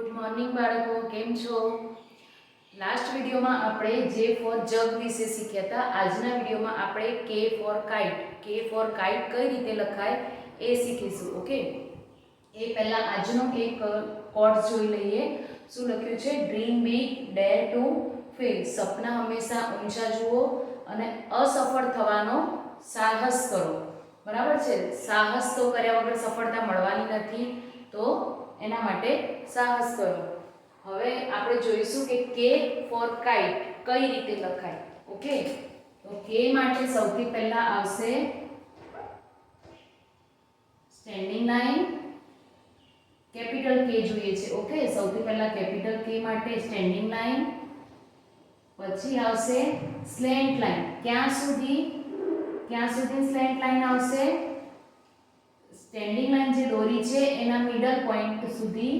Good morning બાળકો, કેમ છો? લાસ્ટ વિડીયોમાં આપણે જે ફોર જગ વિશે શીખ્યા હતા. આજના વિડીયોમાં આપણે કે ફોર કાઇટ કઈ રીતે લખાય એ શીખીશું. ઓકે, એ પહેલા આજનો એક કોર્સ જોઈ લઈએ. શું લખ્યું છે? ડ્રીમ બિગ, ડેર ટુ ફેલ. સપના હંમેશા ઊંચા જુઓ અને અસફળ થવાનો સાહસ કરો. બરાબર છે? સાહસ તો કર્યા વગર સફળતા મળવાની નથી, તો એના માટે સાહસ કરો. હવે આપણે જોઈશું કે ફોર કાઇટ કઈ રીતે લખાય. ઓકે, તો કે માટે સૌથી પહેલા આવશે સ્ટેન્ડિંગ લાઈન. કેપિટલ કે જોઈએ છે. ઓકે, સૌથી પહેલા કેપિટલ કે માટે સ્ટેન્ડિંગ લાઈન, પછી આવશે સ્લેન્ટ લાઈન. ક્યાં સુધી સ્લેન્ટ લાઈન આવશે? સ્ટેન્ડિંગ લાઈન જે દોરી છે એના મિડલ પોઈન્ટ સુધી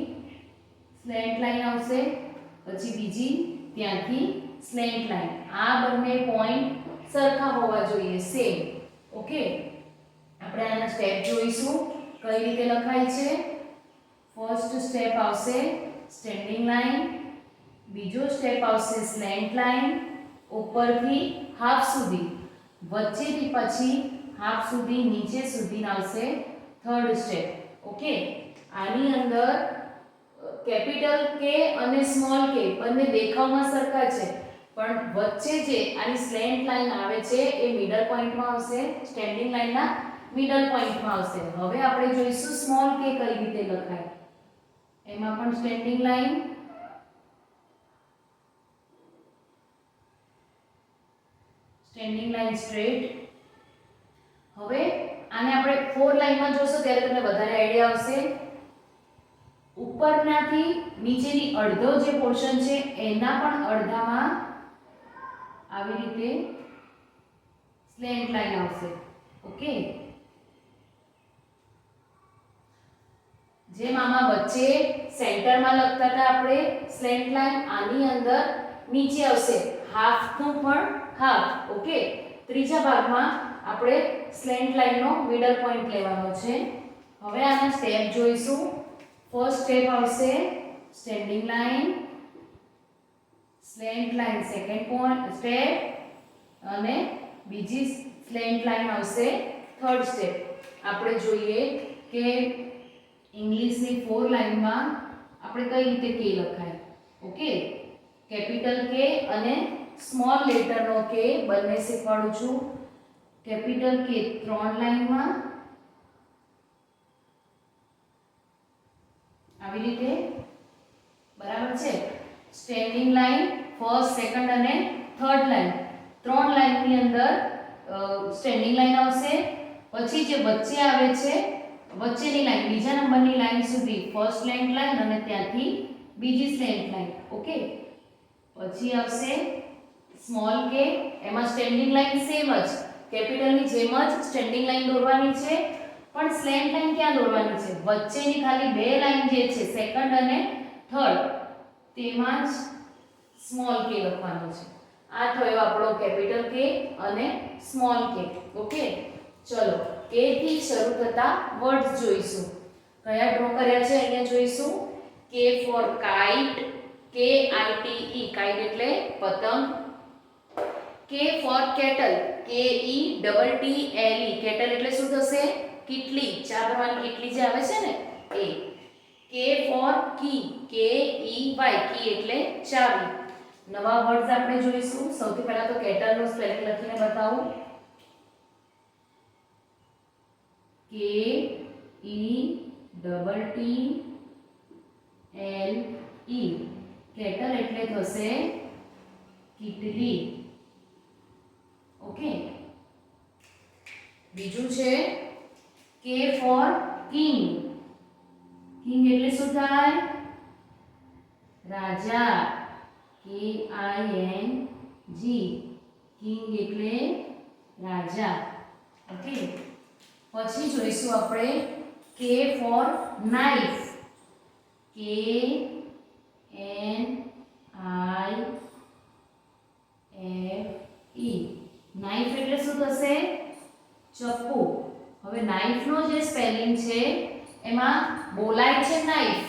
સ્લેન્ટ લાઈન આવશે, પછી બીજી ત્યાંથી સ્લેન્ટ લાઈન. આ બંને પોઈન્ટ સરખા હોવા જોઈએ, સેમ. ઓકે, આપણે આના સ્ટેપ જોઈશું કઈ રીતે લખાય છે. ફર્સ્ટ સ્ટેપ આવશે સ્ટેન્ડિંગ લાઈન, બીજો સ્ટેપ આવશે સ્લેન્ટ લાઈન, ઉપરથી હાફ સુધી, વચ્ચેથી પછી હાફ સુધી, નીચે સુધી આવશે થર્ડ સ્ટેપ. ઓકે, આની અંદર કેપિટલ કે અને સ્મોલ કે બંને દેખાવમાં સરખા છે, પણ વચ્ચે જે આની સ્લેન્ટ લાઈન આવે છે એ મિડલ પોઈન્ટમાં આવશે, સ્ટેન્ડિંગ લાઈનના મિડલ પોઈન્ટમાં આવશે. હવે આપણે જોઈશું સ્મોલ કે કઈ રીતે લખાય. એમાં પણ સ્ટેન્ડિંગ લાઈન, સ્ટ્રેટ. હવે આને આપણે ફોર લાઈનમાં જોશું ત્યારે તમને વધારે આઈડિયા આવશે. ઉપરનાથી નીચેની અડધો જે પોર્શન છે એના પણ અડધામાં આવી રીતે સ્લેન્ટ લાઈન આવશે. ઓકે, જેમ આમાં વચ્ચે સેન્ટરમાં લખતા હતા આપણે સ્લેન્ટ લાઈન, આની અંદર નીચે આવશે હાફનું પણ હાફ. ઓકે, ત્રીજા ભાગમાં આપણે સ્લેન્ટ લાઈનનો મિડલ પોઈન્ટ લેવાનો છે. હવે આના સ્ટેપ જોઈશું. ફર્સ્ટ સ્ટેપ આવશે standing line, slant line second point step, અને બીજી સ્લેન્ટ લાઈન આવશે થર્ડ સ્ટેપ. આપણે જોઈએ કે ઇંગ્લિશની ફોર લાઈનમાં આપણે કઈ રીતે કે લખાય. ઓકે, કેપિટલ કે અને સ્મોલ લેટરનો કે બંને શીખવાડું છું. કેપિટલ કે 3 લાઈનમાં આવી રીતે, બરાબર છે. સ્ટેન્ડિંગ લાઈન ફર્સ્ટ, સેકન્ડ અને થર્ડ લાઈન, 3 લાઈનની અંદર સ્ટેન્ડિંગ લાઈન આવશે. પછી જે વચ્ચે આવે છે વચ્ચેની લાઈન, બીજા નંબરની લાઈન સુધી ફર્સ્ટ સ્લેન્ટ લાઈન અને ત્યાંથી બીજી સ્લેન્ટ લાઈન. ઓકે, પછી આવશે સ્મોલ કે. એમાં સ્ટેન્ડિંગ લાઈન સેમ જ કેપિટલની જેમ જ સ્ટેન્ડિંગ લાઈન દોરવાની છે, પણ સ્લેન્ટ લાઈન ક્યાં દોરવાની છે? વચ્ચેની ખાલી બે લાઈન જે છે સેકન્ડ અને થર્ડ, તેમાં જ સ્મોલ કે લખવાનો છે. આ થયો આપણો કેપિટલ કે અને સ્મોલ કે. ઓકે, ચલો કે થી શરૂ થતા વર્ડ્સ જોઈશું. કયા ડ્રો કર્યા છે અહીંયા જોઈશું. કે ફોર કાઇટ, KITE, કાઇટ એટલે પતંગ. કે ફોર કેટલ, KETTLE, કેટલ એટલે શું થશે? કીટલી, ચા ભરવાની કીટલી જે આવે છે ને એ. કે ફોર કી, KEY, કી એટલે ચાવી. નવા વર્ડ્સ આપણે જોઈશું. સૌથી પહેલા તો કેટલ નું સ્પેલિંગ લખીને બતાવું. KETTLE, કેટલ એટલે થશે કીટલી. ઓકે, બીજું છે કે ફોર કિંગ. કિંગ એટલે શું થાય? રાજા, KING, કિંગ એટલે રાજા. ઓકે, પછી જોઈશું આપણે કે ફોર નાઇફ, KNIFE. નાઇફ એટલે શું થશે? ચપ્પુ. હવે નાઇફ નો જે સ્પેલિંગ છે એમાં બોલાય છે નાઇફ,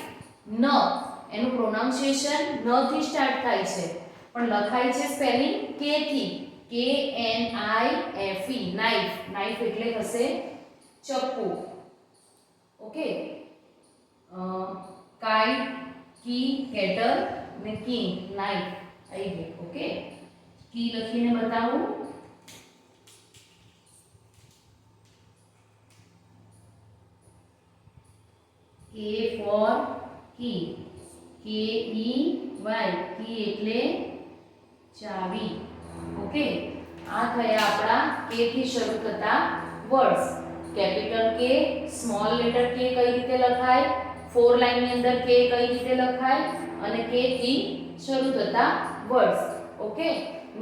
ન, એનું પ્રોનાઉન્સિએશન ન થી સ્ટાર્ટ થાય છે પણ લખાય છે સ્પેલિંગ કે થી, KNIFE, નાઇફ. નાઇફ એટલે હશે ચપ્પુ. ઓકે, કાઇટ, કી, કેટલ ને કિંગ, નાઇફ આવી ગઈ. ઓકે, કી લખીને બતાવું. A for key, KEY, કી એટલે ચાવી. ઓકે, આ થયા આપણા કે થી શરૂ થતા વર્ડ્સ. કેપિટલ કે, સ્મોલ લેટર કે કઈ રીતે લખાય, 4 લાઈન ની અંદર કે કઈ રીતે લખાય અને કે થી શરૂ થતા વર્ડ્સ. ઓકે,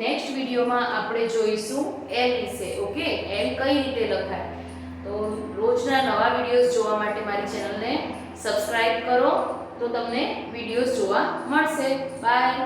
નેક્સ્ટ વિડિયોમાં આપણે જોઈશું L વિશે. ઓકે, L કઈ રીતે લખાય. તો રોજના નવા વિડિયોઝ જોવા માટે મારી ચેનલને સબસ્ક્રાઇબ કરો તો તમને વિડિયોઝ જોવા મળશે. બાય.